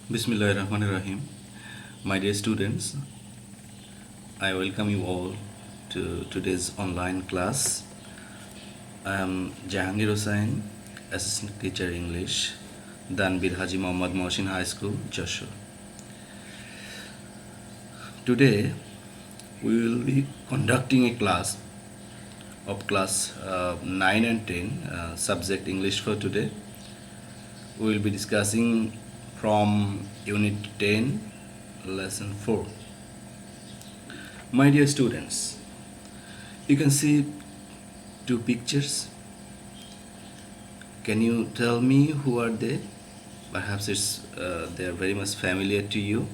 Bismillahirrahmanirrahim. My dear students, I welcome you all to today's online class. I am Jahangir Hossain, Assistant Teacher English, Danbir Hazi Mohsin High School, Jashore. Today, we will be conducting a class of class 9 and 10, subject English for today. We will be discussing from Unit 10, Lesson 4. My dear students, you can see two pictures. Can you tell me who are they? Perhaps they are very much familiar to you.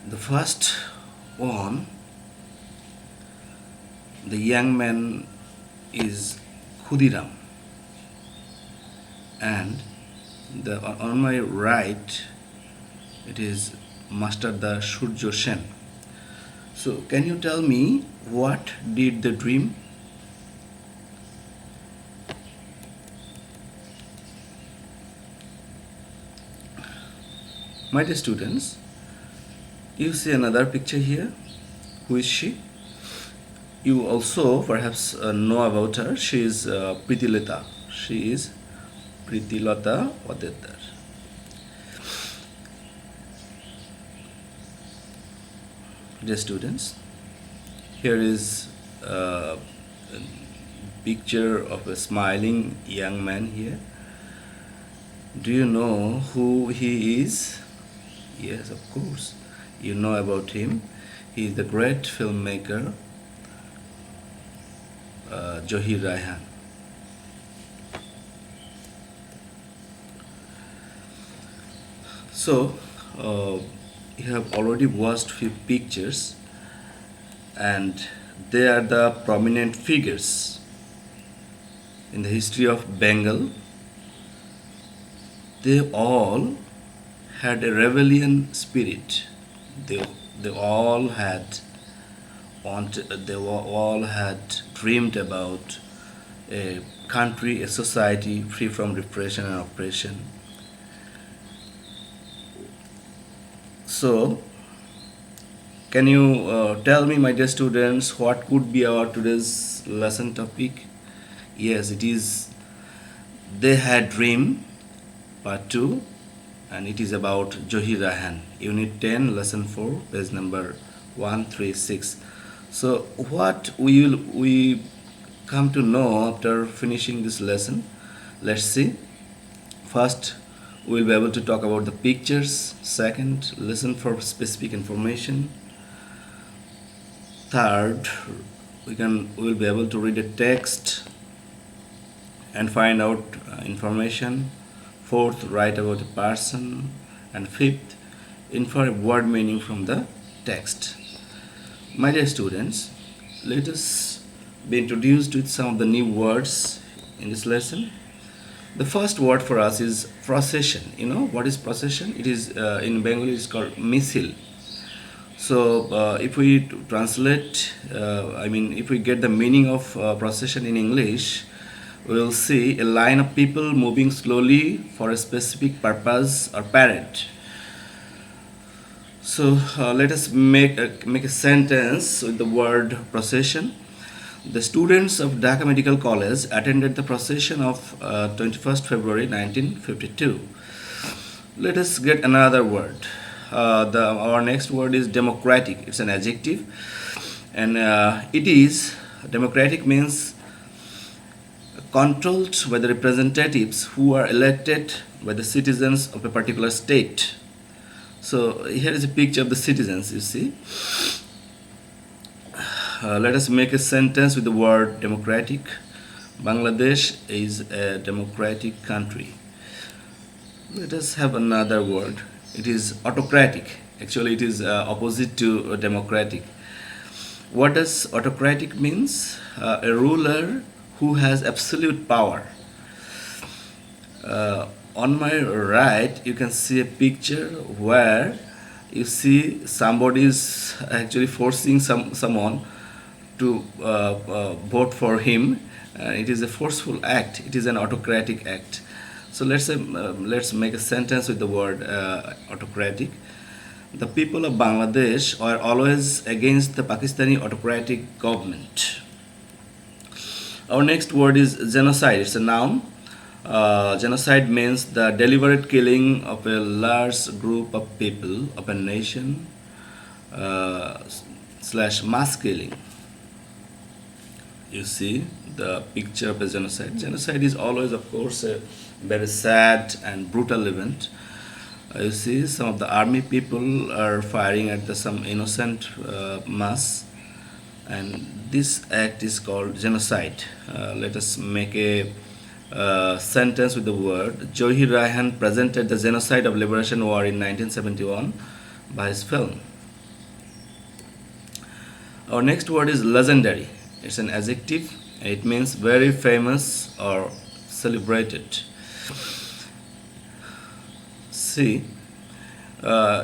The first one, the young man is Khudiram, and on my right it is Master the Surjo Sen. So can you tell me what did the dream? My dear students, you see another picture here. Who is she? You also perhaps know about her. She is Pritilata. She is Pritilata Wadedar. Dear students, here is a picture of a smiling young man here. Do you know who he is? Yes, of course. You know about him. He is the great filmmaker Zahir Raihan. So, you have already watched few pictures, and they are the prominent figures in the history of Bengal. They all had a rebellion spirit. They all had dreamed about a country, a society free from repression and oppression. So, can you tell me, my dear students, what could be our today's lesson topic? Yes, it is They Had Dream, Part 2, and it is about Zahir Raihan, Unit 10, Lesson 4, page number 136. So, what we come to know after finishing this lesson? Let's see. First, we will be able to talk about the pictures. Second, listen for specific information. Third, we will be able to read a text and find out information. Fourth, write about a person. And fifth, infer a word meaning from the text. My dear students, let us be introduced with some of the new words in this lesson. The first word for us is procession. You know what is procession? It is in Bengali it's called misil. So if we translate, if we get the meaning of procession in English, we will see a line of people moving slowly for a specific purpose or parade. So let us make a sentence with the word procession. The students of Dhaka Medical College attended the procession of 21st February 1952. Let us get another word. Our next word is democratic. It's an adjective, and democratic means controlled by the representatives who are elected by the citizens of a particular state. So here is a picture of the citizens, you see. Let us make a sentence with the word democratic. Bangladesh is a democratic country. Let us have another word. It is autocratic. Actually, it is opposite to democratic. What does autocratic means? A ruler who has absolute power. On my right, you can see a picture where you see somebody is actually forcing someone to vote for him. It is a forceful act. It is an autocratic act. So let's make a sentence with the word autocratic. The people of Bangladesh are always against the Pakistani autocratic government. Our next word is genocide. It's a noun. Genocide means the deliberate killing of a large group of people of a nation uh, slash mass killing. You see the picture of a genocide. Genocide is always, of course, a very sad and brutal event. You see, some of the army people are firing at some innocent mass, and this act is called genocide. Let us make a sentence with the word. Zahir Raihan presented the genocide of liberation war in 1971 by his film. Our next word is legendary. It's an adjective. It means very famous or celebrated. See,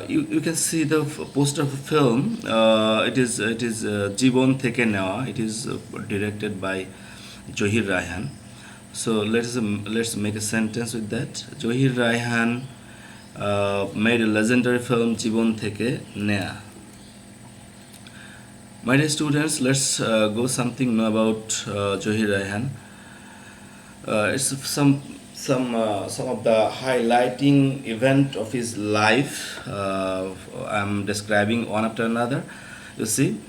you can see the poster of the film. It is Jibon Theke Newa. It is directed by Zahir Raihan. So let's make a sentence with that. Zahir Raihan made a legendary film Jibon Theke Newa. My dear students, let's go something know about Zahir Raihan. It's some of the highlighting event of his life. I'm describing one after another. You see,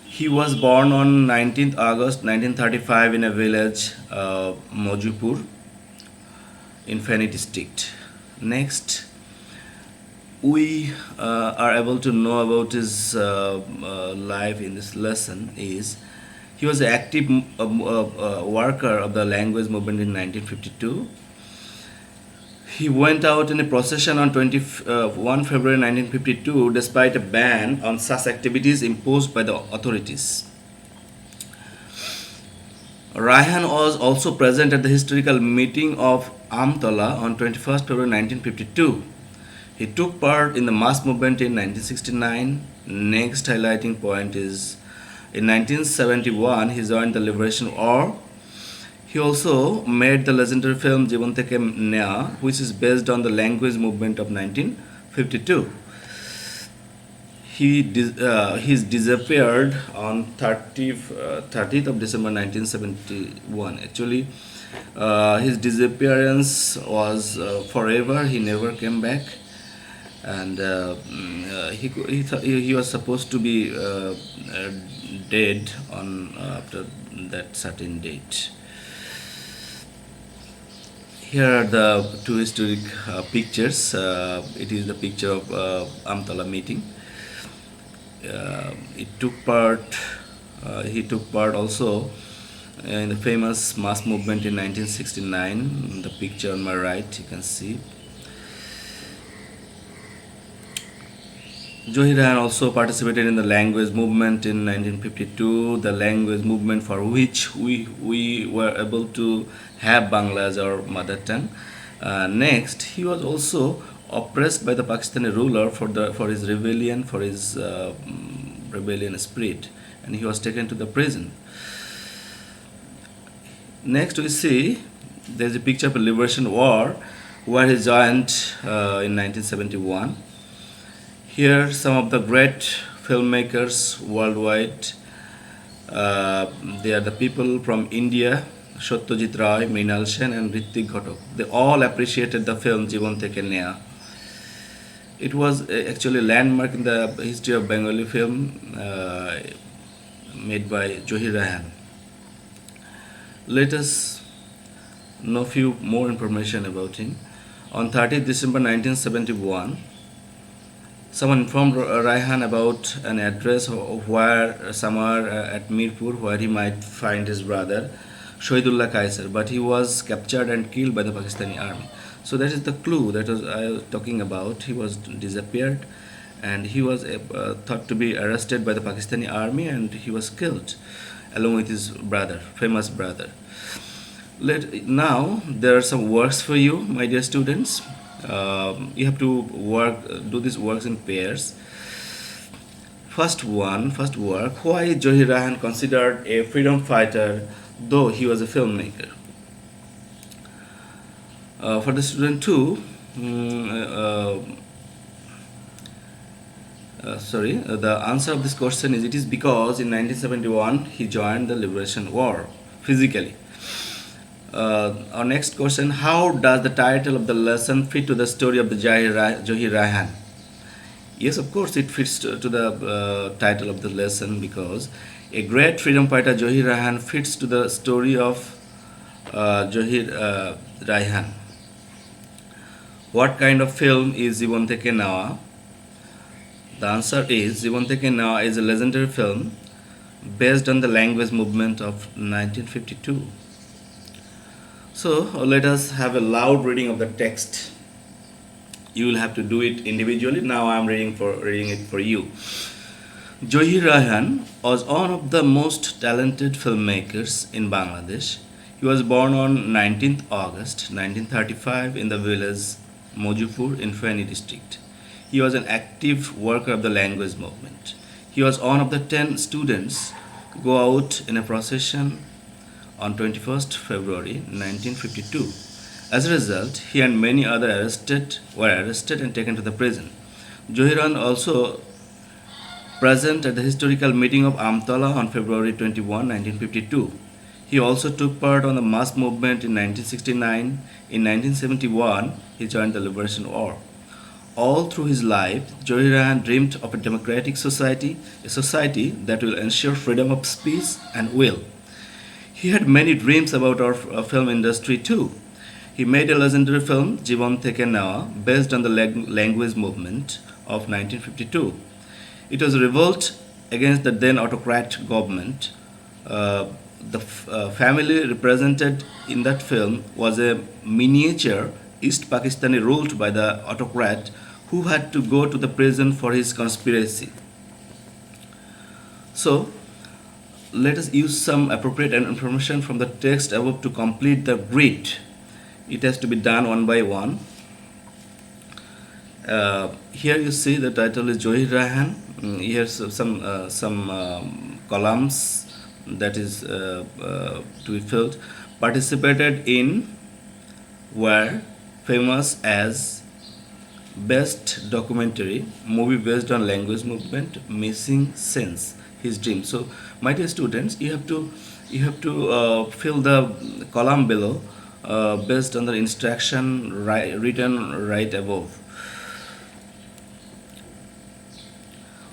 he was born on 19th August 1935 in a village, Mojupur, in Feni district. Next, we are able to know about his life in this lesson is he was an active worker of the language movement in 1952. He went out in a procession on 21 February 1952 despite a ban on such activities imposed by the authorities. Raihan was also present at the historical meeting of Amtala on 21st February 1952. He took part in the mass movement in 1969. Next highlighting point is in 1971 he joined the Liberation War. He also made the legendary film Jibon Theke Newa, which is based on the language movement of 1952. He's disappeared on 30th of December 1971. Actually, his disappearance was forever. He never came back, and he was supposed to be dead on after that certain date. Here are the two historic pictures. It is the picture of Amtala meeting. It took part. He took part also in the famous mass movement in 1969. The picture on my right, you can see. Zahir Raihan also participated in the language movement in 1952, the language movement for which we were able to have Bangla as our mother tongue. Next, he was also oppressed by the Pakistani ruler for his rebellion, for his rebellion spirit, and he was taken to the prison. Next, we see there's a picture of a liberation war where he joined in 1971. Here, some of the great filmmakers worldwide. They are the people from India, Satyajit Ray, Mrinal Sen, and Hrithik Ghatak. They all appreciated the film Jibon Theke Newa. It was actually a landmark in the history of Bengali film made by Zahir Raihan. Let us know few more information about him. On 30th December 1971, someone informed Raihan about an address where somewhere at Mirpur where he might find his brother Shahidullah Kaisar, but he was captured and killed by the Pakistani army. So that is the clue that I was talking about. He was disappeared, and he was thought to be arrested by the Pakistani army, and he was killed along with his brother, famous brother. Now there are some works for you, my dear students. You have to do these works in pairs. First work. Why is Zahir Raihan considered a freedom fighter, though he was a filmmaker? For the student 2, mm, the answer of this question is, it is because in 1971 he joined the Liberation War physically. Our next question: how does the title of the lesson fit to the story of the Zahir Raihan? Yes, of course, it fits to the title of the lesson, because a great freedom fighter, Zahir Raihan, fits to the story of Zahir Raihan. What kind of film is জীবন থেকে নেওয়া? The answer is, জীবন থেকে নেওয়া is a legendary film based on the language movement of 1952. So let us have a loud reading of the text. You will have to do it individually. Now I am reading it for you. Zahir Raihan was one of the most talented filmmakers in Bangladesh. He was born on 19th August 1935 in the village Mojupur in Feni district. He was an active worker of the language movement. He was one of the 10 students to go out in a procession on 21st February 1952. As a result, he and many others were arrested and taken to the prison. Zahir also present at the historical meeting of Amtala on February 21, 1952. He also took part on the mass movement in 1969. In 1971, he joined the Liberation War. All through his life, Zahir Raihan dreamed of a democratic society, a society that will ensure freedom of speech and will. He had many dreams about our film industry too. He made a legendary film, Jibon Theke Newa, based on the language movement of 1952. It was a revolt against the then autocrat government. The family represented in that film was a miniature East Pakistani ruled by the autocrat, who had to go to the prison for his conspiracy. So, let us use some appropriate information from the text above to complete the grid. It has to be done one by one. Here you see the title is Zahir Raihan. Here's some columns that is to be filled. Participated in, were famous as best documentary movie based on language movement, missing sense, his dream. So, my dear students, you have to fill the column below based on the instruction written right above.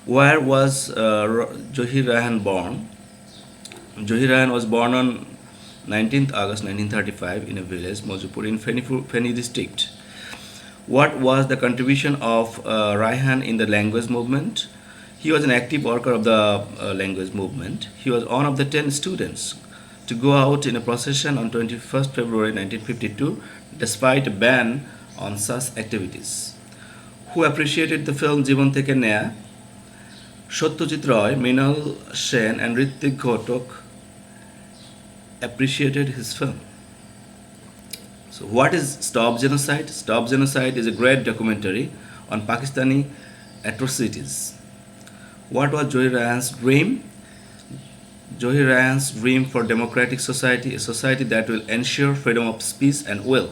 Where was Zahir Raihan born? Zahir Raihan was born on 19th August 1935 in a village, Mojupur, in Feni district. What was the contribution of Raihan in the language movement? He was an active worker of the language movement. He was one of the 10 students to go out in a procession on 21st February 1952, despite a ban on such activities. Who appreciated the film Jibon Theke Newa? Satyajit Roy, Mrinal Sen, and Ritwik Ghotok appreciated his film. So, what is Stop Genocide? Stop Genocide is a great documentary on Pakistani atrocities. What was Zahir Raihan's dream? Zahir Raihan's dream for democratic society, a society that will ensure freedom of speech and will.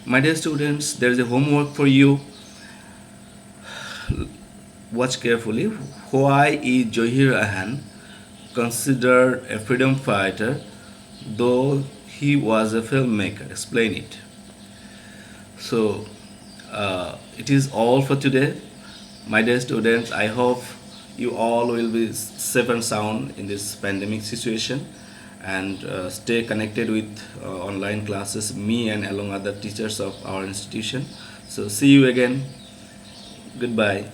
My dear students, there is a homework for you. Watch carefully. Why is Zahir Raihan considered a freedom fighter, though he was a filmmaker? Explain it. So, it is all for today. My dear students, I hope you all will be safe and sound in this pandemic situation, and stay connected with online classes, me and along other teachers of our institution. So, see you again. Goodbye.